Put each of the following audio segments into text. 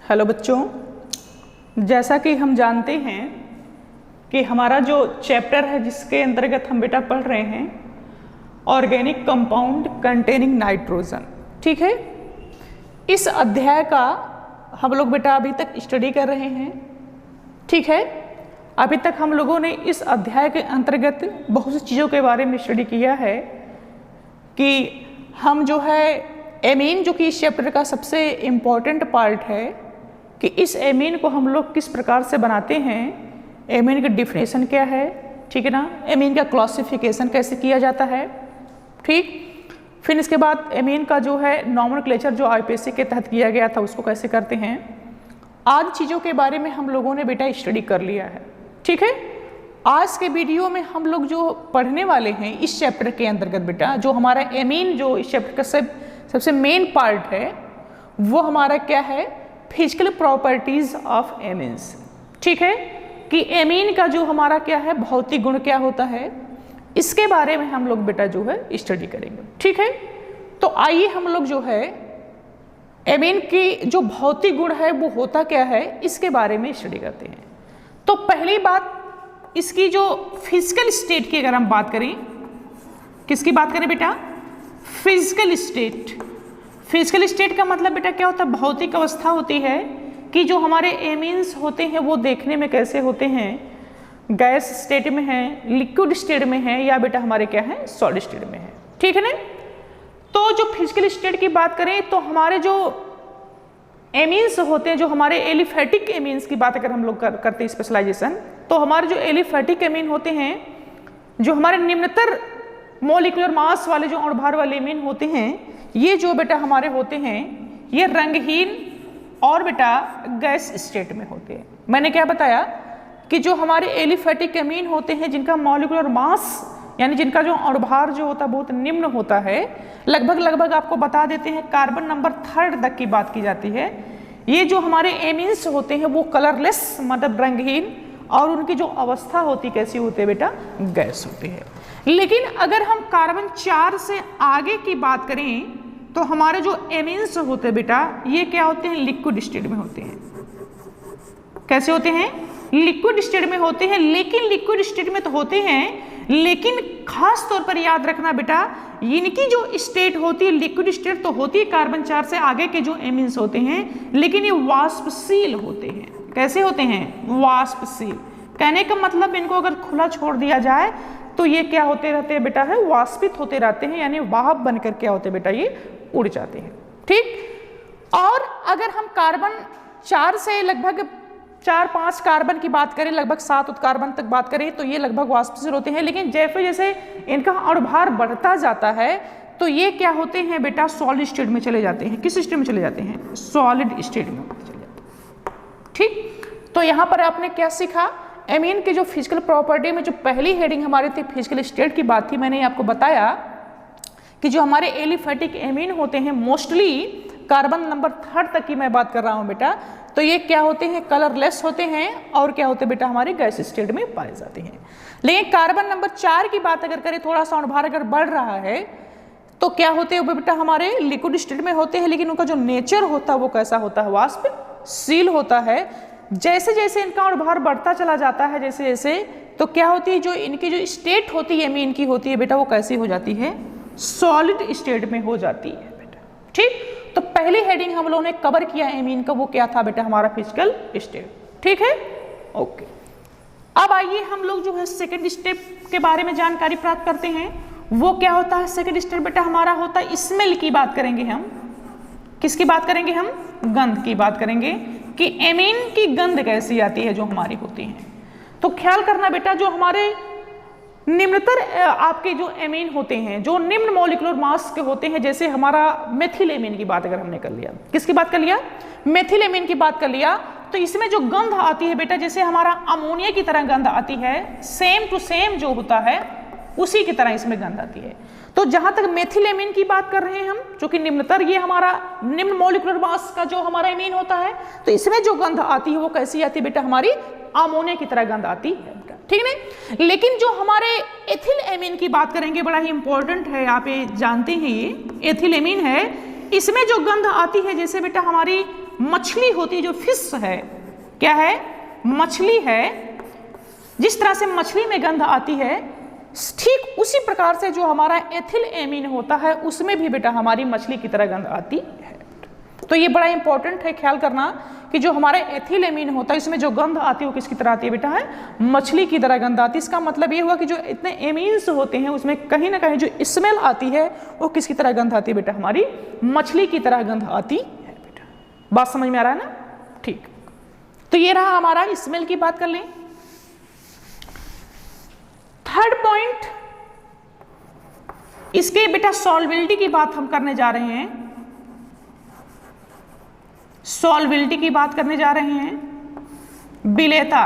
Hello बच्चों, जैसा कि हम जानते हैं कि हमारा जो चैप्टर है जिसके अंतर्गत हम बेटा पढ़ रहे हैं ऑर्गेनिक कंपाउंड कंटेनिंग नाइट्रोजन, ठीक है। इस अध्याय का हम लोग बेटा अभी तक स्टडी कर रहे हैं, ठीक है। अभी तक हम लोगों ने इस अध्याय के अंतर्गत बहुत सी चीज़ों के बारे में स्टडी किया है कि हम जो है एमीन, जो कि इस चैप्टर का सबसे इम्पॉर्टेंट पार्ट है, कि इस एमीन को हम लोग किस प्रकार से बनाते हैं, एमीन का डिफिनेशन क्या है, ठीक है ना, एमीन का क्लासिफिकेशन कैसे किया जाता है, ठीक। फिर इसके बाद एमीन का जो है नॉमेनक्लेचर जो आईपीएससी के तहत किया गया था उसको कैसे करते हैं, आदि चीज़ों के बारे में हम लोगों ने बेटा स्टडी कर लिया है, ठीक है। आज के वीडियो में हम लोग जो पढ़ने वाले हैं इस चैप्टर के अंतर्गत बेटा, जो हमारा एमीन जो इस चैप्टर का सबसे मेन पार्ट है वो हमारा क्या है, फिजिकल प्रॉपर्टीज ऑफ एमीन्स, ठीक है। कि एमीन का जो हमारा क्या है भौतिक गुण क्या होता है, इसके बारे में हम लोग बेटा जो है स्टडी करेंगे, ठीक है। तो आइए हम लोग जो है एमीन की जो भौतिक गुण है वो होता क्या है इसके बारे में स्टडी करते हैं। तो पहली बात, इसकी जो फिजिकल स्टेट की अगर हम बात करें, किसकी बात करें बेटा, फिजिकल स्टेट। फिजिकल स्टेट का मतलब बेटा क्या होता है, भौतिक अवस्था होती है कि जो हमारे एमीन्स होते हैं वो देखने में कैसे होते हैं, गैस स्टेट में है, लिक्विड स्टेट में है, या बेटा हमारे क्या है सॉलिड स्टेट में है, ठीक है ना। तो जो फिजिकल स्टेट की बात करें तो हमारे जो एमीन्स होते हैं, जो हमारे एलिफेटिक एमीन्स की बात अगर हम लोग करते हैं स्पेशलाइजेशन, तो हमारे जो एलिफेटिक एमीन होते हैं, जो हमारे निम्नतर मॉलिक्यूलर मास वाले जो अणुभार वाले एमीन होते हैं, ये जो बेटा हमारे होते हैं ये रंगहीन और बेटा गैस स्टेट में होते हैं। मैंने क्या बताया कि जो हमारे एलिफेटिक एमीन होते हैं जिनका मॉलिक्यूलर मास यानी जिनका जो अणुभार जो होता है बहुत निम्न होता है, लगभग आपको बता देते हैं कार्बन नंबर 3 तक की बात की जाती है। ये जो हमारे एमीन्स होते हैं वो कलरलेस मतलब रंगहीन, और उनकी जो अवस्था होती कैसी होती है बेटा, गैस होती है। लेकिन अगर हम कार्बन 4 से आगे की बात करें तो हमारे जो एमीन्स होते हैं बेटा ये क्या होते हैं, लिक्विड स्टेट में होते हैं। कैसे होते हैं, लिक्विड स्टेट में होते हैं। लेकिन लिक्विड स्टेट में तो होते हैं, लेकिन खास तौर पर याद रखना बेटा, इनकी जो स्टेट होती है लिक्विड स्टेट तो होती है कार्बन 4 से आगे के जो एमीन्स होते हैं, लेकिन ये वाष्पशील होते हैं। कैसे होते हैं, वाष्पशील। कहने का मतलब इनको अगर खुला छोड़ दिया जाए तो ये क्या होते रहते हैं बेटा, है वाष्पित होते रहते हैं, यानी वाहक बनकर क्या होते हैं बेटा, ये उड़ जाते हैं, ठीक। और अगर हम कार्बन 4 से लगभग 4-5 कार्बन की बात करें, लगभग 7 उत्कार्बन तक बात करें, तो ये लगभग वाष्पशील होते हैं। लेकिन जैसे जैसे इनका अणुभार बढ़ता जाता है तो ये क्या होते हैं बेटा, सॉलिड स्टेट में चले जाते हैं। किस स्टेट में चले जाते हैं, सॉलिड स्टेट में चले जाते हैं, ठीक। तो यहाँ पर आपने क्या सीखा, एमीन की जो फिजिकल प्रॉपर्टी में जो पहली हेडिंग हमारी थी फिजिकल स्टेट की बात थी, मैंने आपको बताया कि जो हमारे एलिफेटिक एमीन होते हैं मोस्टली कार्बन नंबर 3 तक की मैं बात कर रहा हूँ बेटा, तो ये क्या होते हैं, कलरलेस होते हैं और क्या होते हैं बेटा, हमारे गैस स्टेट में पाए जाते हैं। लेकिन कार्बन नंबर 4 की बात अगर करें, थोड़ा सा अणुभार अगर बढ़ रहा है तो क्या होते हैं बेटा, हमारे लिक्विड स्टेट में होते हैं, लेकिन उनका जो नेचर होता है वो कैसा होता है, वाष्पशील होता है। जैसे जैसे इनका अणुभार बढ़ता चला जाता है जैसे जैसे, तो क्या होती है, जो इनकी जो स्टेट होती है एमीन की होती है बेटा, वो कैसी हो जाती है, सॉलिड स्टेट में हो जाती है बेटा, ठीक। तो पहली हेडिंग हम लोगों ने कवर किया एमीन का, वो क्या था बेटा, हमारा फिजिकल स्टेट, ठीक है, ओके। अब आइए हम लोग जो है सेकंड स्टेप के बारे में जानकारी प्राप्त करते हैं। वो क्या होता है, सेकंड स्टेप बेटा हमारा होता है स्मेल की बात करेंगे हम। किसकी बात करेंगे हम, गंध की बात करेंगे कि एमीन की गंध कैसी आती है जो हमारी होती है। तो ख्याल करना बेटा, जो हमारे निम्नतर आपके जो एमीन होते हैं जो निम्न मॉलिक्यूलर मास के होते हैं, जैसे हमारा मेथिल एमीन की बात अगर हमने कर लिया, किसकी बात कर लिया, मेथिल एमीन की बात कर लिया, तो इसमें जो गंध आती है बेटा, जैसे हमारा अमोनिया की तरह गंध आती है, सेम टू सेम जो होता है उसी की तरह इसमें गंध आती है। तो जहां तक मेथिल एमीन की बात कर रहे हैं हम, जो कि निम्नतर, ये हमारा निम्न मॉलिक्यूलर मास का जो हमारा एमीन होता है, तो इसमें जो गंध आती है वो कैसी आती है बेटा, हमारी अमोनिया की तरह गंध आती है, ठीक है। लेकिन जो हमारे एथिल एमीन की बात करेंगे, बड़ा ही इंपॉर्टेंट है, आप ये जानते हैं, ये एथिल एमीन है, इसमें जो गंध आती है जैसे बेटा हमारी मछली होती है, जो फिश है, क्या है, मछली है, जिस तरह से मछली में गंध आती है, ठीक उसी प्रकार से जो हमारा एथिल एमीन होता है उसमें भी बेटा हमारी मछली की तरह गंध आती है। तो ये बड़ा इंपॉर्टेंट है ख्याल करना कि जो हमारे एथिल एमीन होता है इसमें जो गंध आती है वो किसकी तरह आती है बेटा, है मछली की तरह गंध आती है। इसका मतलब ये हुआ कि जो इतने एमीन्स होते हैं उसमें कहीं ना कहीं जो स्मेल आती है वो किसकी तरह गंध आती है बेटा, हमारी मछली की तरह गंध आती है बेटा। बात समझ में आ रहा है ना? ठीक, तो ये रहा हमारा स्मेल की बात कर लें। थर्ड पॉइंट, इसके बेटा सॉल्युबिलिटी की बात हम करने जा रहे हैं, सॉल्युबिलिटी की बात करने जा रहे हैं, विलेयता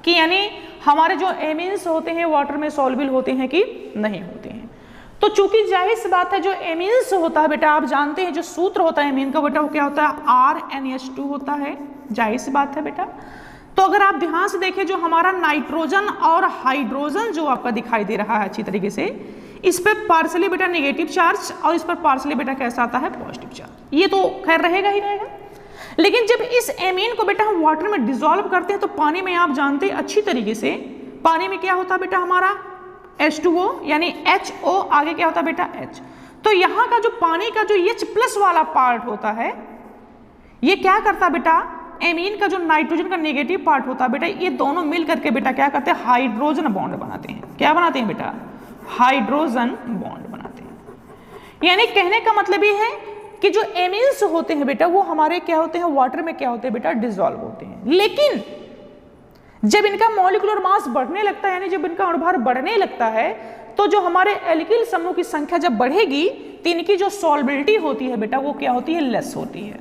कि यानी हमारे जो एमीन्स होते हैं वाटर में सॉल्युबल होते हैं कि नहीं होते हैं। तो चूंकि जाहिर सी बात है जो एमीन्स होता है बेटा, आप जानते हैं जो सूत्र होता है एमीन का बेटा वो क्या होता है, RnH2 होता है, जाहिर सी बात है बेटा। तो अगर आप ध्यान से देखें जो हमारा नाइट्रोजन और हाइड्रोजन जो आपका दिखाई दे रहा है अच्छी तरीके से, इस पर पार्सली बेटा नेगेटिव चार्ज और इस पर पार्सली बेटा कैसा आता है, पॉजिटिव चार्ज। ये तो खैर रहेगा ही रहेगा। लेकिन जब इस एमीन को बेटा हम वाटर में डिसॉल्व करते हैं तो पानी में आप जानते हैं अच्छी तरीके से, पानी में क्या होता है बेटा हमारा H2O यानी HO, आगे क्या होता है बेटा H। तो यहाँ का जो पानी का जो H+ वाला पार्ट होता है ये क्या करता है बेटा, एमीन का जो नाइट्रोजन का नेगेटिव पार्ट होता है बेटा, ये दोनों मिल करके बेटा क्या करते हैं, हाइड्रोजन बॉन्ड बनाते हैं। क्या बनाते हैं बेटा, हाइड्रोजन बॉन्ड बनाते हैं। यानी कहने का मतलब ये है कि जो एमीन्स होते हैं बेटा वो हमारे क्या होते हैं, वाटर में क्या होते हैं बेटा, डिसॉल्व होते हैं। लेकिन जब इनका मॉलिक्यूलर मास बढ़ने लगता है, यानी जब इनका अणुभार बढ़ने लगता है, तो जो हमारे एल्किल समूह की संख्या जब बढ़ेगी तो इनकी जो सॉल्युबिलिटी होती है बेटा वो क्या होती है, लेस होती है।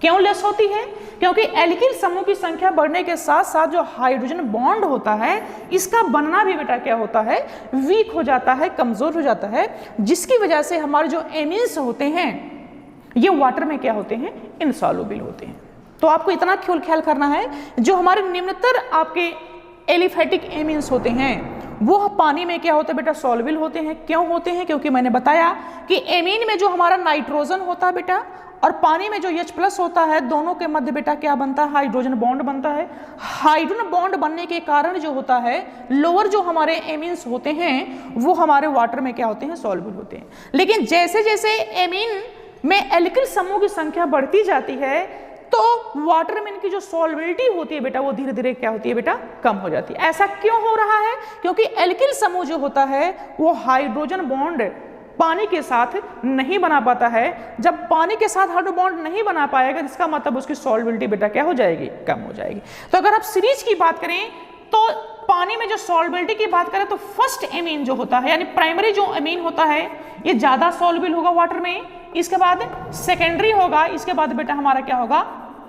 क्यों लेस होती है, क्योंकि एल्किल समूह की संख्या बढ़ने के साथ साथ जो हाइड्रोजन बॉन्ड होता है इसका बनना भी बेटा क्या होता है, वीक हो जाता है, कमजोर हो जाता है, जिसकी वजह से हमारे जो एमीन्स होते हैं ये वाटर में क्या होते हैं, इनसॉल्युबल होते हैं। तो आपको इतना ख्याल करना है जो हमारे निम्नतर आपके एलिफेटिक एमीन्स होते हैं वो पानी में क्या होते हैं बेटा, सॉल्युबल होते हैं। क्यों होते हैं, क्योंकि मैंने बताया कि एमीन में जो हमारा नाइट्रोजन होता है बेटा और पानी में जो H+ होता है, दोनों के मध्य बेटा क्या बनता है, हाइड्रोजन बॉन्ड बनता है। हाइड्रोजन बॉन्ड बनने के कारण जो होता है लोअर जो हमारे एमीन्स होते हैं वो हमारे वाटर में क्या होते हैं, सॉल्युबल होते हैं। लेकिन जैसे जैसे एमीन में एल्किल समूह की संख्या बढ़ती जाती है तो वाटर में इनकी जो सॉल्युबिलिटी होती है बेटा वो धीरे धीरे क्या होती है बेटा, कम हो जाती है। ऐसा क्यों हो रहा है, क्योंकि एल्किल समूह जो होता है वो हाइड्रोजन बॉन्ड पानी के साथ नहीं बना पाता है। जब पानी के साथ हाइड्रोजन बॉन्ड नहीं बना पाएगा इसका मतलब उसकी सॉल्युबिलिटी बेटा क्या हो जाएगी, कम हो जाएगी। तो अगर आप सीरीज की बात करें तो पानी में जो सॉल्युबिलिटी की बात करें तो फर्स्ट एमीन जो होता है यानी प्राइमरी जो एमीन होता है ये ज्यादा सॉल्युबल होगा वाटर में, इसके बाद सेकेंडरी होगा, इसके बाद बेटा हमारा क्या होगा,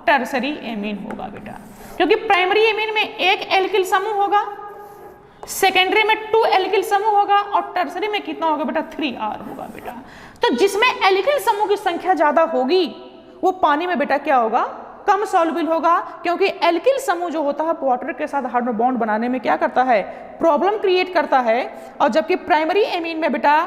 टर्सरी एमीन होगा बेटा। क्योंकि प्राइमरी एमीन में एक एल्किल समूह होगा, सेकेंडरी में 2 एल्किल समूह होगा और टर्सरी में कितना होगा बेटा, 3R होगा बेटा। तो जिसमें एल्किल समूह की संख्या ज्यादा होगी वो पानी में बेटा क्या होगा, कम सॉल्युबल होगा, क्योंकि एल्किल समूह जो होता है वाटर के साथ हाइड्रोजन बॉन्ड बनाने में क्या करता है, प्रॉब्लम क्रिएट करता है। और जबकि प्राइमरी एमीन में बेटा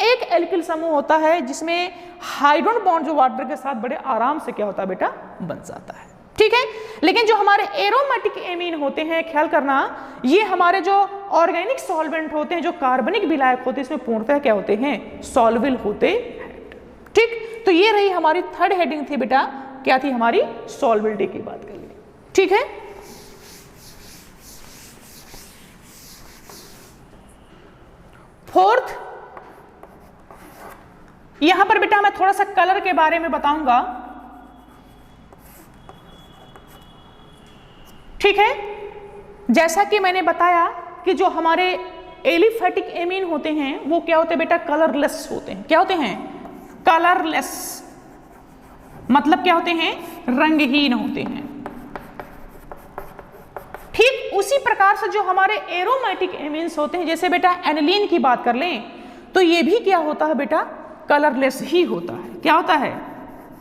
एक एल्किल समूह होता है जिसमें हाइड्रोजन बॉन्ड जो वाटर के साथ बड़े आराम से क्या होता है बेटा, बन जाता है। ठीक है, लेकिन जो हमारे एरोमेटिक एमीन होते हैं, ख्याल करना, ये हमारे जो ऑर्गेनिक सॉल्वेंट होते हैं, जो कार्बनिक विलायक होते हैं, इसमें पूर्णतः क्या होते हैं, सॉल्युबल होते हैं। ठीक, तो ये रही हमारी थर्ड हेडिंग थी बेटा, क्या थी हमारी, सॉल्युबिलिटी की बात कर ली। ठीक है, फोर्थ, यहां पर बेटा मैं थोड़ा सा कलर के बारे में बताऊंगा। ठीक है, जैसा कि मैंने बताया कि जो हमारे एलिफेटिक एमीन होते हैं वो क्या होते हैं बेटा, कलरलेस होते हैं। क्या होते हैं, कलरलेस, मतलब क्या होते हैं, रंगहीन होते हैं। ठीक उसी प्रकार से जो हमारे एरोमेटिक एमीन्स होते हैं, जैसे बेटा एनिलीन की बात कर लें तो ये भी क्या होता है बेटा, कलरलेस ही होता है। क्या होता है,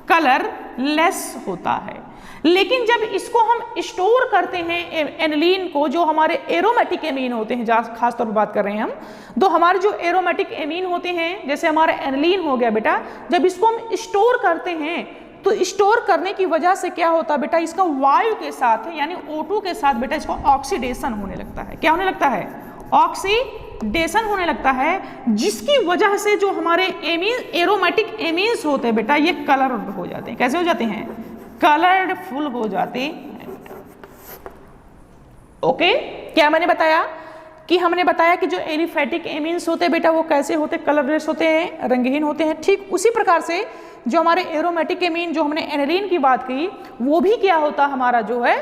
कलरलेस होता है। लेकिन जब इसको हम स्टोर करते हैं एनिलीन को, जो हमारे एरोमेटिक एमीन होते हैं, जहाँ खास तौर पर बात कर रहे हैं हम, तो हमारे जो एरोमेटिक एमीन होते हैं जैसे हमारा एनिलीन हो गया बेटा, जब इसको हम स्टोर करते हैं तो स्टोर करने की वजह से क्या होता है बेटा, इसका वायु के साथ यानी O2 के साथ बेटा इसको ऑक्सीडेशन होने लगता है। क्या होने लगता है? ऑक्सीडेशन होने लगता है, जिसकी वजह से जो हमारे एमीन एरोमेटिक एमीन्स होते हैं बेटा ये कलर्ड हो जाते हैं। कैसे हो जाते हैं? कलरफुल हो जाते हैं। ओके, क्या मैंने बताया कि हमने बताया कि जो एलिफैटिक एमीन्स होते हैं बेटा वो कैसे होते हैं? कलरलेस होते हैं, रंगहीन होते हैं। ठीक उसी प्रकार से जो हमारे एरोमेटिक एमीन जो हमने एनिलीन की बात की वो भी क्या होता हमारा जो है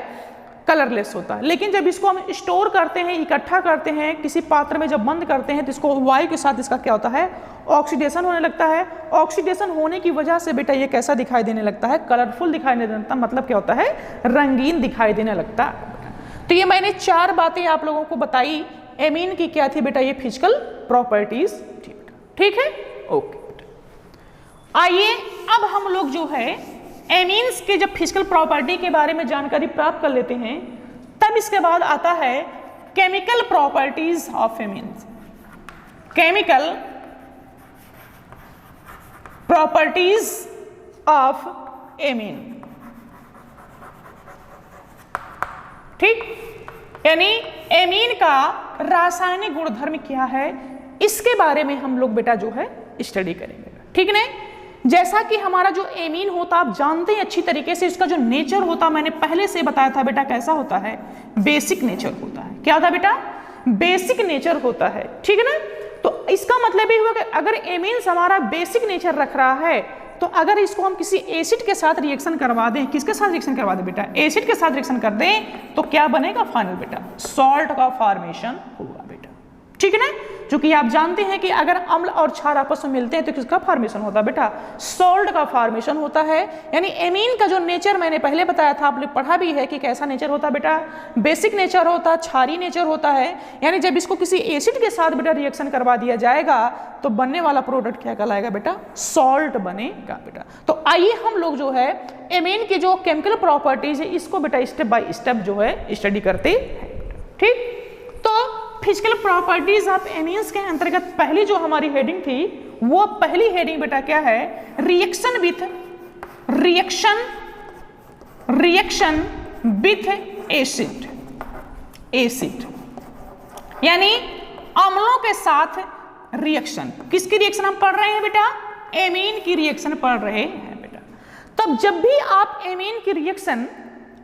कलरलेस होता है। लेकिन जब इसको हम स्टोर करते हैं, इकट्ठा करते हैं, किसी पात्र में जब बंद करते हैं तो इसको वायु के साथ इसका क्या होता है? ऑक्सीडेशन होने लगता है। ऑक्सीडेशन होने की वजह से बेटा ये कैसा दिखाई देने लगता है? कलरफुल दिखाई देने लगता है। मतलब क्या होता है? रंगीन दिखाई देने लगता है। तो ये मैंने 4 बातें आप लोगों को बताई। एमीन की क्या थी बेटा? ये फिजिकल प्रॉपर्टीज थी। ठीक है, ओके। आइए अब हम लोग जो है एमीन्स के जब फिजिकल प्रॉपर्टी के बारे में जानकारी प्राप्त कर लेते हैं, तब इसके बाद आता है chemical properties of amines. Chemical properties of amine. ठीक, यानी एमीन का रासायनिक गुणधर्म क्या है, इसके बारे में हम लोग बेटा जो है स्टडी करेंगे। ठीक है, जैसा कि हमारा जो एमीन होता आप जानते हैं अच्छी तरीके से, इसका जो नेचर होता मैंने पहले से बताया था बेटा कैसा होता है? बेसिक नेचर होता है। क्या होता है बेटा? बेसिक नेचर होता है। ठीक है ना, तो इसका मतलब ये हुआ कि अगर एमीन्स हमारा बेसिक नेचर रख रहा है तो अगर इसको हम किसी एसिड के साथ रिएक्शन करवा दें, किसके साथ रिएक्शन करवा दें बेटा? एसिड के साथ रिएक्शन कर दें तो क्या बनेगा फाइनल बेटा? सॉल्ट का फॉर्मेशन होगा बेटा। ठीक है ना, क्योंकि आप जानते हैं कि अगर अम्ल और क्षार आपस में मिलते हैं तो किसका फॉर्मेशन होता है बेटा? सॉल्ट का फॉर्मेशन होता है। यानी एमीन का जो नेचर मैंने पहले बताया था, आपने पढ़ा भी है कि कैसा नेचर होता है बेटा? बेसिक नेचर होता है, क्षारीय नेचर होता है। यानी जब इसको किसी एसिड के साथ बेटा रिएक्शन करवा दिया जाएगा तो बनने वाला प्रोडक्ट क्या कहलाएगा बेटा? सॉल्ट बनेगा बेटा। तो आइए हम लोग जो है एमीन की जो केमिकल प्रॉपर्टीज है इसको बेटा स्टेप बाय स्टेप जो है स्टडी करते हैं। ठीक, तो फिजिकल प्रॉपर्टीज ऑफ एमीन्स के अंतर्गत पहली जो हमारी हेडिंग थी वो पहली हेडिंग बेटा क्या है? Reaction with acid. एसिड यानी अम्लों के साथ रिएक्शन। किसकी रिएक्शन हम पढ़ रहे हैं बेटा? एमीन की रिएक्शन पढ़ रहे हैं बेटा। तब जब भी आप एमीन की रिएक्शन,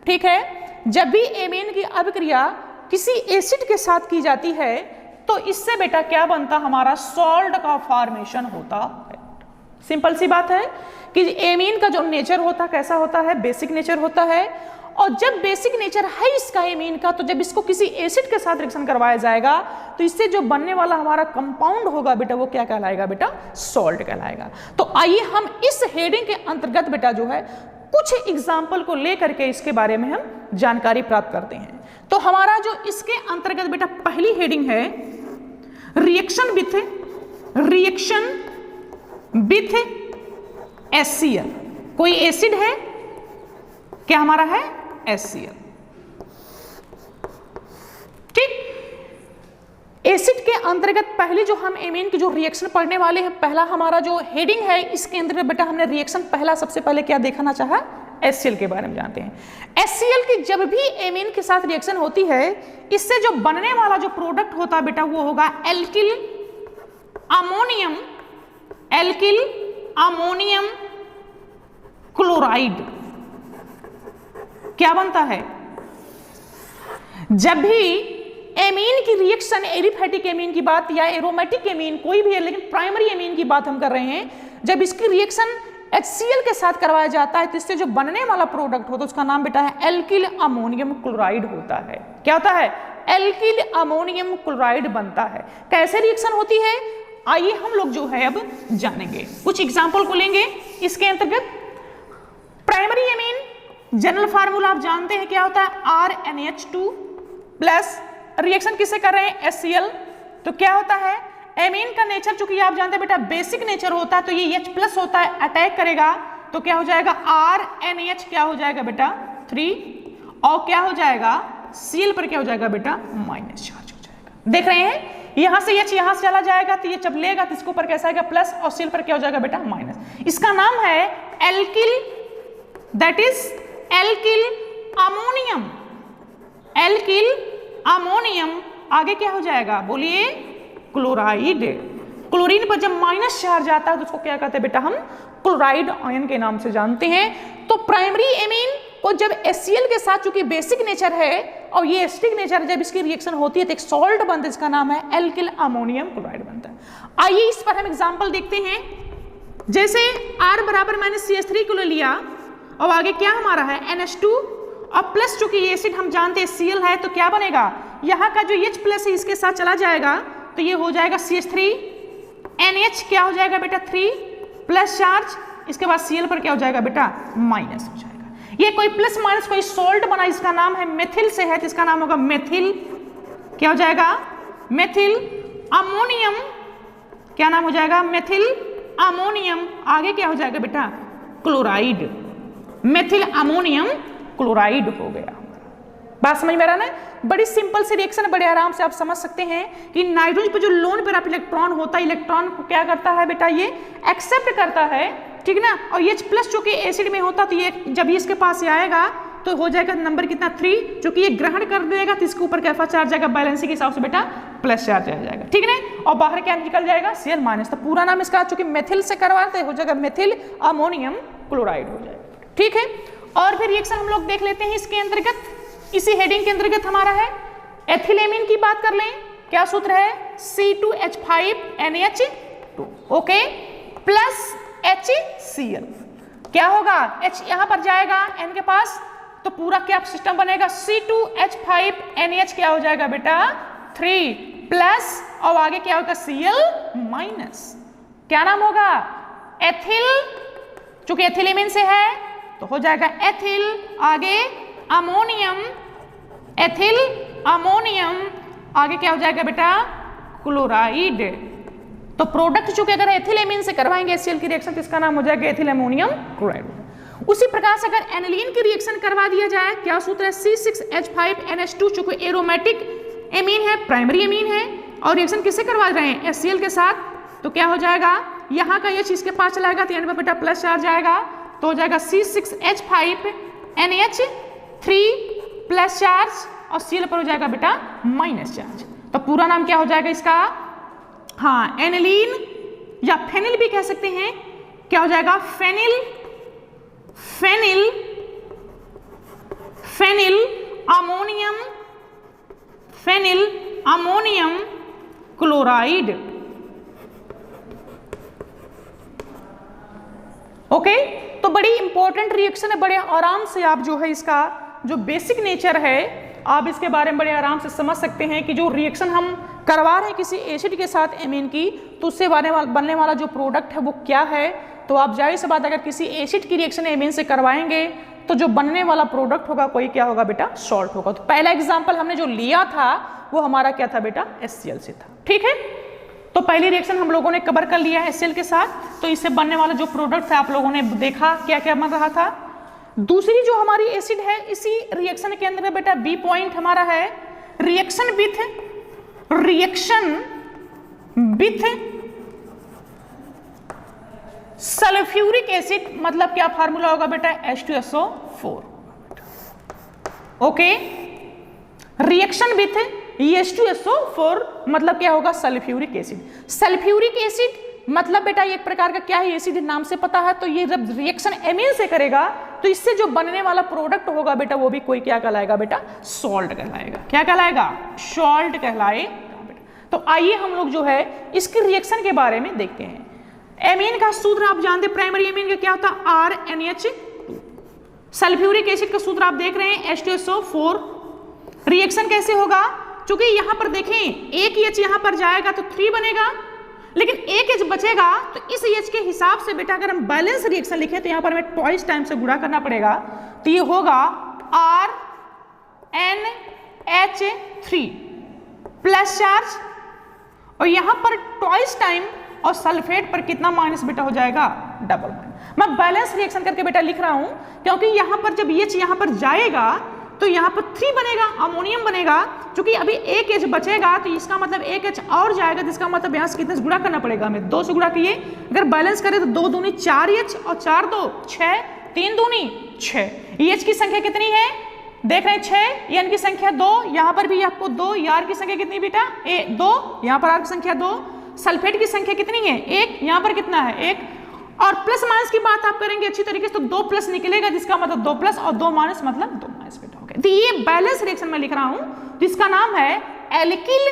ठीक है, जब भी एमीन की अभिक्रिया किसी एसिड के साथ की जाती है तो इससे बेटा क्या बनता? हमारा सॉल्ट का फॉर्मेशन होता है। सिंपल सी बात है कि एमीन का जो नेचर होता कैसा होता है? बेसिक नेचर होता है। और जब बेसिक नेचर है इसका एमीन का, तो जब इसको किसी एसिड के साथ रिएक्शन करवाया जाएगा तो इससे जो बनने वाला हमारा कंपाउंड होगा बेटा वो क्या कहलाएगा बेटा? सॉल्ट कहलाएगा। तो आइए हम इस हेडिंग के अंतर्गत बेटा जो है कुछ एग्जाम्पल को लेकर के इसके बारे में हम जानकारी प्राप्त करते हैं। तो हमारा जो इसके अंतर्गत बेटा पहली हेडिंग है रिएक्शन विथ HCl। कोई एसिड है क्या? हमारा है HCl। ठीक, एसिड के अंतर्गत पहली जो हम एमीन की जो रिएक्शन पढ़ने वाले हैं, पहला हमारा जो हेडिंग है इसके अंतर्गत बेटा हमने रिएक्शन पहला सबसे पहले क्या देखना चाहा? HCl के बारे में जानते हैं। HCl की जब भी एमीन के साथ रिएक्शन होती है इससे जो बनने वाला जो प्रोडक्ट होता है बेटा वो होगा एल्किल अमोनियम क्लोराइड। क्या बनता है? जब भी एमीन की रिएक्शन, एलिफैटिक एमीन की बात या एरोमेटिक एमीन कोई भी है, लेकिन प्राइमरी एमीन की बात हम कर रहे हैं, जब इसकी रिएक्शन HCl के साथ करवाया जाता है तो इससे जो बनने वाला प्रोडक्ट होता है उसका नाम बेटा है एल्किल अमोनियम क्लोराइड होता है। क्या होता है? एल्किल अमोनियम क्लोराइड बनता है। कैसे रिएक्शन होती है आइए हम लोग जो है अब जानेंगे। कुछ एग्जाम्पल को लेंगे इसके अंतर्गत। प्राइमरी एमीन जनरल फार्मूला आप जानते हैं क्या होता है? RNH2 प्लस रिएक्शन किससे कर रहे हैं? HCl। तो क्या होता है? एमीन का नेचर चूंकि आप जानते हैं बेटा बेसिक नेचर होता है तो ये H प्लस होता है, अटैक करेगा तो क्या हो जाएगा? RNH क्या हो जाएगा बेटा? 3 और क्या हो जाएगा? Cl पर क्या हो जाएगा बेटा? माइनस चार्ज हो जाएगा। देख रहे हैं यहां से H यहां से चला जाएगा तो ये जब लेगा तो इसके ऊपर कैसा आएगा? प्लस और Cl पर क्या हो जाएगा बेटा? माइनस। इसका नाम है alkyl that is alkyl ammonium. Alkyl ammonium आगे क्या हो जाएगा बोलिए, क्लोराइड। क्लोरीन पर जब माइनस चार्ज आता है तो उसको क्या कहते हैं बेटा, हम क्लोराइड आयन के नाम से जानते हैं। तो प्राइमरी एमीन को जब HCl के साथ, चूंकि बेसिक नेचर है और ये एसिडिक नेचर, जब इसकी रिएक्शन होती है तो एक सॉल्ट बनता है, इसका नाम है एल्किल अमोनियम क्लोराइड बनता है। आइए इस पर हम एग्जांपल देखते हैं। जैसे R बराबर मैंने CH3 को ले लिया और आगे क्या हमारा है NH2 और प्लस, चूंकि ये एसिड हम जानते हैं Cl है, तो क्या बनेगा, यहाँ का जो H प्लस है इसके साथ चला जाएगा तो ये हो जाएगा CH3, NH क्या हो जाएगा बेटा 3 प्लस चार्ज, इसके बाद Cl पर क्या हो जाएगा बेटा माइनस हो जाएगा। ये कोई प्लस माइनस कोई सोल्ट बना, इसका नाम है मेथिल से है, तो इसका नाम होगा मेथिल, क्या हो जाएगा मेथिल अमोनियम, क्या नाम हो जाएगा मेथिल अमोनियम। आगे क्या हो जाएगा बेटा क्लोराइड, मेथिल अमोनियम क्लोराइड हो गया। बात समझ में आ रहा ना, बड़ी सिंपल सी रिएक्शन, बड़े आराम से आप समझ सकते हैं कि नाइट्रोजन पर जो लोन पेयर ऑफ इलेक्ट्रॉन होता है, इलेक्ट्रॉन को क्या करता है बेटा, ये एक्सेप्ट करता है, ठीक ना। और H प्लस चूंकि एसिड में होता तो ये जब ये इसके पास आएगा तो हो जाएगा नंबर कितना 3, चूंकि ये ग्रहण कर देगा तो इसके ऊपर क्या चार्ज जाएगा, बैलेंसिंग के हिसाब से बेटा प्लस चार्ज आ जाएगा, ठीक है। और बाहर क्या निकल जाएगा Cl माइनस। तो पूरा नाम इसका चूंकि मेथिल से करवाते हो जाएगा मेथिल अमोनियम क्लोराइड हो जाएगा, ठीक है। और फिर रिएक्शन हम लोग देख लेते हैं इसके अंतर्गत, इसी हेडिंग के अंतर्गत हमारा है एथिलेमिन की बात कर लें। क्या सूत्र है C2H5NH2 ओके प्लस HCl। क्या होगा H यहां पर जाएगा N के पास तो पूरा क्या सिस्टम बनेगा C2H5NH क्या हो जाएगा बेटा 3 प्लस और आगे क्या होगा Cl माइनस। क्या नाम होगा एथिल, चूंकि एथिलेमिन से है तो हो जाएगा एथिल, आगे अमोनियम, एथिल अमोनियम, आगे क्या हो जाएगा बेटा क्लोराइड। तो प्रोडक्ट चूंकि अगर एथिलेमिन से करवाएंगे HCl की रिएक्शन तो इसका नाम हो जाएगा एथिल अमोनियम क्लोराइड। उसी प्रकार से अगर एनिलीन की रिएक्शन करवा दिया जाए, क्या सूत्र है C6H5NH2, चूंकि एरोमेटिक एमीन है, प्राइमरी एमीन है और रिएक्शन किससे करवा रहे हैं HCl के साथ, तो क्या हो जाएगा यहाँ का H इसके पास चलाएगा तो एंड में बेटा प्लस चार्ज आएगा, तो हो जाएगा C6H5NH3 प्लस चार्ज और Cl पर हो जाएगा बेटा माइनस चार्ज। तो पूरा नाम क्या हो जाएगा इसका, हाँ एनिलीन या फेनिल भी कह सकते हैं। क्या हो जाएगा phenyl, phenyl, phenyl ammonium, phenyl ammonium chloride. Okay तो बड़ी इंपॉर्टेंट रिएक्शन है, बड़े आराम से आप जो है इसका जो बेसिक नेचर है आप इसके बारे में बड़े आराम से समझ सकते हैं कि जो रिएक्शन हम करवा रहे हैं किसी एसिड के साथ एमीन की तो उससे बनने वाला जो प्रोडक्ट है वो क्या है। तो आप जाहिर सी बात अगर किसी एसिड की रिएक्शन एमीन से करवाएंगे तो जो बनने वाला प्रोडक्ट होगा कोई क्या होगा बेटा सॉल्ट होगा। तो पहला एग्जाम्पल हमने जो लिया था वो हमारा क्या था बेटा HCl से था, ठीक है। तो पहली रिएक्शन हम लोगों ने कवर कर लिया है HCl के साथ, तो इससे बनने वाला जो प्रोडक्ट था आप लोगों ने देखा क्या क्या बन रहा था। दूसरी जो हमारी एसिड है इसी रिएक्शन के अंदर बेटा बी पॉइंट हमारा है रिएक्शन विथ सल्फ्यूरिक एसिड, मतलब क्या फार्मूला होगा बेटा H2SO4। Okay reaction with H2SO4 मतलब क्या होगा सल्फ्यूरिक एसिड। सल्फ्यूरिक एसिड मतलब बेटा एक प्रकार का क्या है एसिड नाम से पता है। तो ये जब रिएक्शन एमीन से करेगा तो इससे जो बनने वाला प्रोडक्ट होगा बेटा वो भी कोई क्या कहलाएगा बेटा सॉल्ट कहलाएगा। क्या कहलाएगा सॉल्ट कहलाएगा बेटा। तो आइए हम लोग जो है इसकी रिएक्शन के बारे में देखते हैं। एमीन का सूत्र आप जानते हैं, प्राइमरी एमीन का क्या होता है RNH2। सल्फ्यूरिक एसिड का सूत्र आप देख रहे हैं H2SO4। रिएक्शन कैसे होगा, चूंकि यहां पर देखें एक H यहां पर जाएगा तो 3 बनेगा, लेकिन एक H बचेगा तो इस H के हिसाब से बेटा अगर हम बैलेंस रिएक्शन लिखे तो यहां पर हमें ट्वाइस टाइम से गुणा करना पड़ेगा। तो ये होगा RNH3 प्लस चार्ज और यहां पर ट्वाइस टाइम और सल्फेट पर कितना माइनस बेटा हो जाएगा डबल माइनस। मैं बैलेंस रिएक्शन करके बेटा लिख रहा हूं क्योंकि यहां पर जब H यहां पर जाएगा तो यहाँ पर 3 बनेगा, अमोनियम बनेगा। क्योंकि अभी एक H बचेगा तो इसका मतलब एक H और जाएगा, जिसका मतलब यहाँ से कितने से गुणा करना पड़ेगा हमें 2 से गुणा किए। अगर बैलेंस करें तो 2 दूनी 4H और 4 2 6, 3 दूनी 6। EH की संख्या कितनी है, देख रहे हैं 6, N की संख्या 2, यहां पर भी आपको 2, R की संख्या कितनी बेटा 2, यहां पर R की संख्या 2, सल्फेट की संख्या कितनी है 1, यहां पर कितना है 1, और प्लस माइनस की बात आप करेंगे अच्छी तरीके से तो 2 प्लस निकलेगा, जिसका मतलब 2 प्लस और 2 माइनस मतलब 2 माइनस बेटा हो गया। तो ये बैलेंस रिएक्शन में लिख रहा हूं, तो इसका नाम है एल्किल,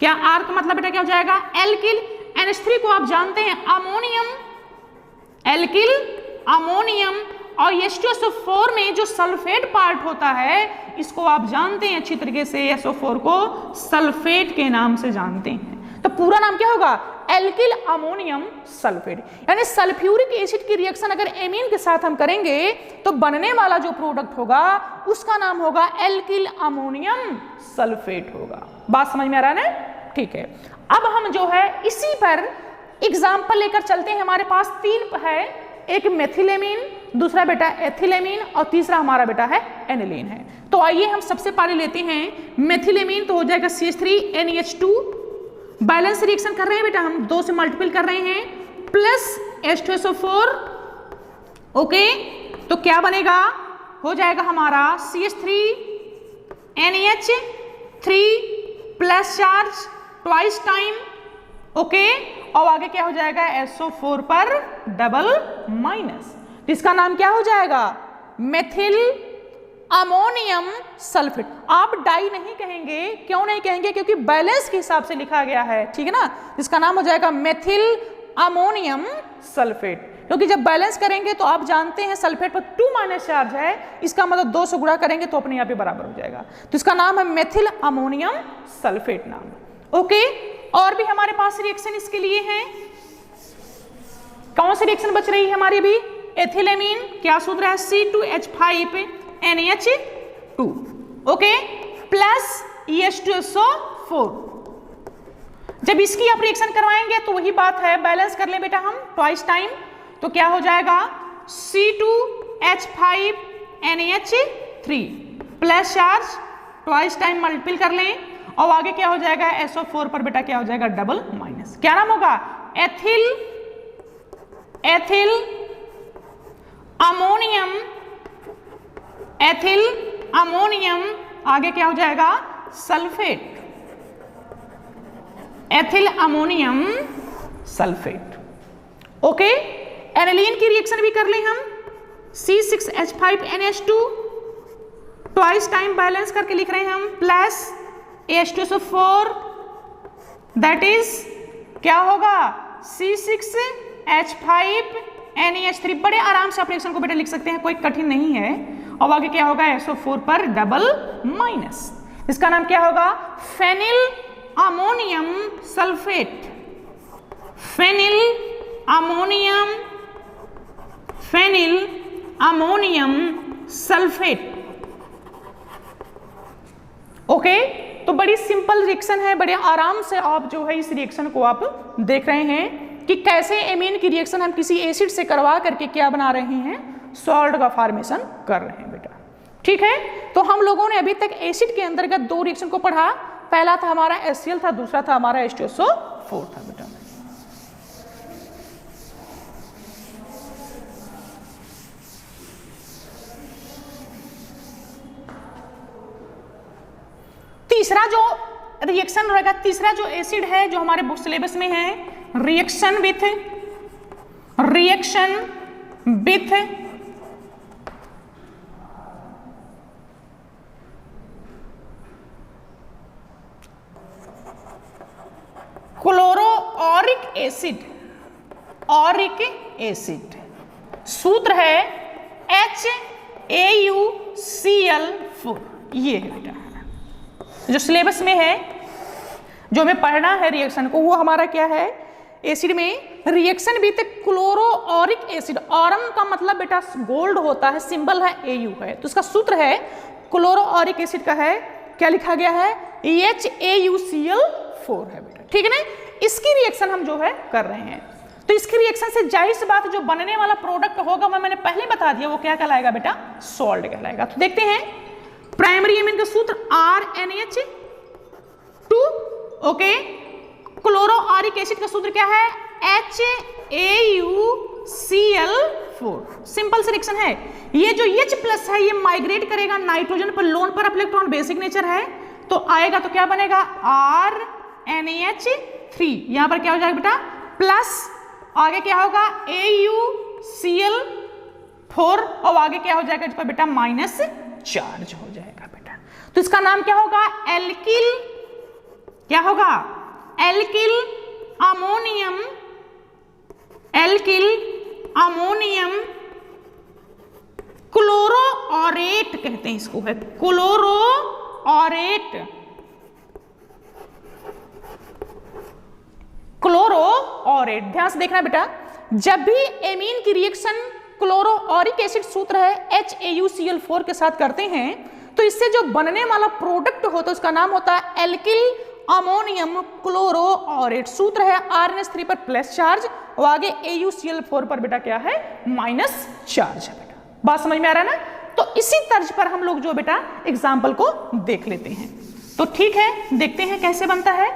क्या R का मतलब बेटा क्या हो जाएगा एल्किल। NH3 को आप जानते हैं अमोनियम, एल्किल अमोनियम, और H2SO4 में जो सल्फेट पार्ट होता है इसको आप जानते हैं अच्छी तरीके से, SO4 को सल्फेट के नाम से जानते हैं। तो पूरा नाम क्या होगा एल्किल अमोनियम सल्फेट। यानी सल्फ्यूरिक एसिड की रिएक्शन अगर एमीन के साथ हम करेंगे तो बनने वाला जो प्रोडक्ट होगा उसका नाम होगा एल्किल अमोनियम सल्फेट होगा। बात समझ में आ रहा है ना, ठीक है। अब हम जो है इसी पर एग्जाम्पल लेकर चलते हैं। हमारे पास 3 है, एक मेथिलेमीन, दूसरा बेटा एथिलेमीन और तीसरा हमारा बेटा है एनिलीन है। तो आइए हम सबसे पहले लेते हैं मेथिलेमीन, तो हो जाएगा CH3NH2, बैलेंस रिएक्शन कर रहे हैं बेटा हम, 2 से मल्टीपल कर रहे हैं, प्लस H2SO4, ओके। तो क्या बनेगा, हो जाएगा हमारा CH3NH3 plus charge twice time, okay, और आगे क्या हो जाएगा SO4 पर डबल माइनस, इसका नाम क्या हो जाएगा मेथिल अमोनियम सल्फेट। आप डाई नहीं कहेंगे, क्यों नहीं कहेंगे, क्योंकि बैलेंस के हिसाब से लिखा गया है, ठीक है ना। इसका नाम हो जाएगा मेथिल अमोनियम सल्फेट, क्योंकि जब बैलेंस करेंगे तो आप जानते हैं सल्फेट पर 2 माइनस चार्ज है, इसका मतलब 2 से गुणा करेंगे तो अपने आप ही बराबर हो जाएगा। तो इसका नाम है मेथिल अमोनियम सल्फेट नाम, ओके। और भी हमारे पास रिएक्शन इसके लिए है, कौन सी रिएक्शन बच रही है हमारी अभी, एथिलेमीन, क्या सूत्र है C2H5NH2, ओके, प्लस H2SO4। जब इसकी आप रिएक्शन करवाएंगे तो वही बात है, बैलेंस कर लें बेटा हम ट्वाइस टाइम, तो क्या हो जाएगा C2H5NH3 plus charge twice time multiple कर लें, और आगे क्या हो जाएगा SO4 पर बेटा क्या हो जाएगा डबल माइनस, क्या नाम होगा एथिल अमोनियम, आगे क्या हो जाएगा sulphate, ethyl ammonium sulphate, okay. Aniline की रिएक्शन भी कर लें हम, C6H5NH2 ट्वाइस टाइम बैलेंस करके लिख रहे हैं हम, प्लस H2SO4 दैट इज क्या होगा C6H5NH3। बड़े आराम से आप रिएक्शन को बेटा लिख सकते हैं, कोई कठिन नहीं है। और आगे क्या होगा SO4 पर डबल माइनस, इसका नाम क्या होगा phenyl ammonium sulphate, phenyl ammonium sulphate, okay. तो बड़ी सिंपल रिएक्शन है, बड़े आराम से आप जो है इस रिएक्शन को आप देख रहे हैं कि कैसे एमीन की रिएक्शन हम किसी एसिड से करवा करके क्या बना रहे हैं, सॉल्ट का फॉर्मेशन कर रहे हैं बेटा, ठीक है। तो हम लोगों ने अभी तक एसिड के अंतर्गत 2 रिएक्शन को पढ़ा, पहला था हमारा HCl था, दूसरा था हमारा H2SO4 था बेटा। तीसरा जो रिएक्शन रहेगा, तीसरा जो एसिड है जो हमारे बुक सिलेबस में है, रिएक्शन विथ क्लोरोऑरिक एसिड, सूत्र है HAUCl4, ये है बेटा जो सिलेबस में है, जो हमें पढ़ना है रिएक्शन को, वो हमारा क्या है एसिड में रिएक्शन विथ क्लोरोऑरिक एसिड। ऑरम का मतलब बेटा गोल्ड होता है, सिंबल है AU है, तो उसका सूत्र है क्लोरोऑरिक एसिड का है, क्या लिखा गया है HAUCl4 है बेटा, ठीक है ना। इसकी रिएक्शन हम जो है कर रहे हैं, तो इसकी रिएक्शन से जाहिर सी बात जो बनने वाला प्रोडक्ट होगा वो मैंने पहले बता दिया, वो क्या कहलाएगा बेटा सॉल्ट कहलाएगा। तो देखते हैं प्राइमरी एमीन का सूत्र RNH2, ओके। क्लोरोऑरिक एसिड का सूत्र क्या है HAUCl4 4। सिंपल से रिएक्शन है। ये जो H प्लस है ये माइग्रेट करेगा नाइट्रोजन पर, लोन पर अप इलेक्ट्रॉन बेसिक नेचर है तो आएगा तो क्या बनेगा RNH3। यहां पर क्या हो जाएगा बेटा प्लस, आगे क्या होगा AuCl4 और आगे क्या हो जाएगा इस पर बेटा माइनस चार्ज हो जाएगा बेटा। तो इसका नाम क्या होगा एल्किल, क्या होगा alkyl ammonium, alkyl ammonium chloro ऑरेट कहते हैं इसको, है क्लोरो ऑरेट, क्लोरो ऑरेट। ध्यान से देखना बेटा, जब भी एमीन की रिएक्शन क्लोरो ऑरिक एसिड सूत्र है HAuCl4 के साथ करते हैं तो इससे जो बनने वाला प्रोडक्ट होता है उसका नाम होता है एल्किल अमोनियम क्लोरो ऑरेट। सूत्र है RNH3 पर प्लस चार्ज और आगे AuCl4 पर बेटा क्या है माइनस चार्ज है बेटा। बात समझ में आ रहा है ना? तो इसी तर्ज पर हम लोग जो बेटा एग्जाम्पल को देख लेते हैं। तो ठीक है, देखते हैं कैसे बनता है।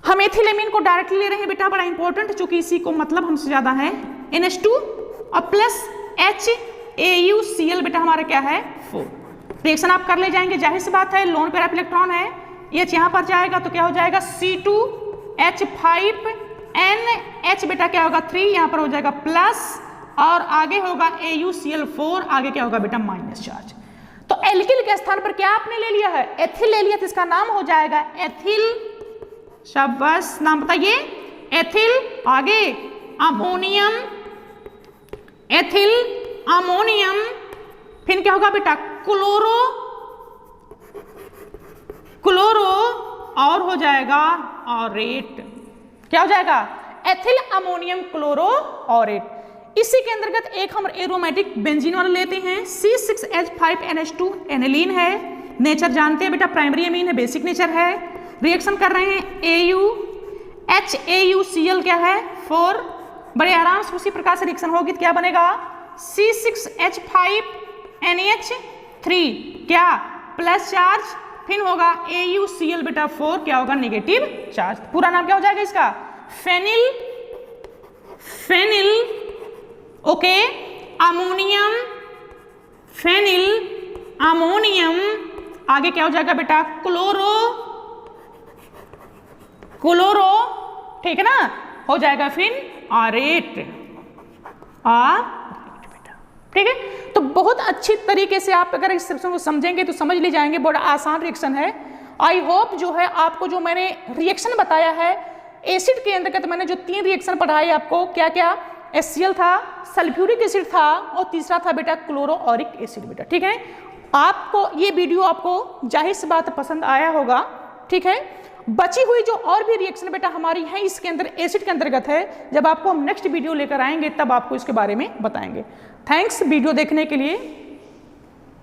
हम एथिलेमीन को डायरेक्टली ले रहे हैं बेटा, बड़ा इंपॉर्टेंट, चूंकि इसी को मतलब हमसे ज्यादा है। NH2 और प्लस HAuCl बेटा हमारा क्या है 4। रिएक्शन आप कर ले जाएंगे, जाहिर सी बात है लोन पर इलेक्ट्रॉन है, H यहां पर जाएगा तो क्या हो जाएगा C2H5NH बेटा क्या होगा 3, यहां पर हो जाएगा प्लस और आगे होगा AuCl4, आगे क्या होगा बेटा माइनस चार्ज। तो एल्किल के स्थान पर क्या आपने ले लिया है एथिल ले लिया, तो इसका नाम हो जाएगा एथिल, शाबाश नाम बताइए एथिल, आगे अमोनियम, एथिल अमोनियम, फिर क्या होगा बेटा क्लोरो, क्लोरो और हो जाएगा ऑरेट, क्या हो जाएगा एथिल अमोनियम क्लोरो ऑरेट। इसी के अंतर्गत एक हम एरोमेटिक बेंजीन वाला लेते हैं, C6H5NH2 एनिलीन है, नेचर जानते हैं बेटा प्राइमरी एमीन है, बेसिक नेचर है। रिएक्शन कर रहे हैं HAuCl क्या है 4, बड़े आराम से उसी प्रकार से रिएक्शन होगी तो क्या बनेगा C6H5NH3 क्या प्लस चार्ज, फिर होगा AuCl बेटा 4 क्या होगा नेगेटिव चार्ज। पूरा नाम क्या हो जाएगा इसका phenyl, phenyl okay ammonium, phenyl ammonium, आगे क्या हो जाएगा बेटा क्लोरो, क्लोरो ठीक है ना, हो जाएगा फिर ऑरेट, बेटा ठीक है। तो बहुत अच्छी तरीके से आप अगर इस रिएक्शन को समझेंगे तो समझ ले जाएंगे, बड़ा आसान रिएक्शन है। आई होप जो है आपको जो मैंने रिएक्शन बताया है एसिड के अंतर्गत, मैंने जो 3 रिएक्शन पढ़ाए आपको, क्या क्या HCl था, सल्फ्यूरिक एसिड था और तीसरा था बेटा क्लोरो ऑरिक एसिड बेटा, ठीक है। आपको ये वीडियो आपको जाहिर सी बात पसंद आया होगा, ठीक है। बची हुई जो और भी रिएक्शन बेटा हमारी है इसके अंदर एसिड के अंतर्गत है, जब आपको हम नेक्स्ट वीडियो लेकर आएंगे तब आपको इसके बारे में बताएंगे। थैंक्स वीडियो देखने के लिए।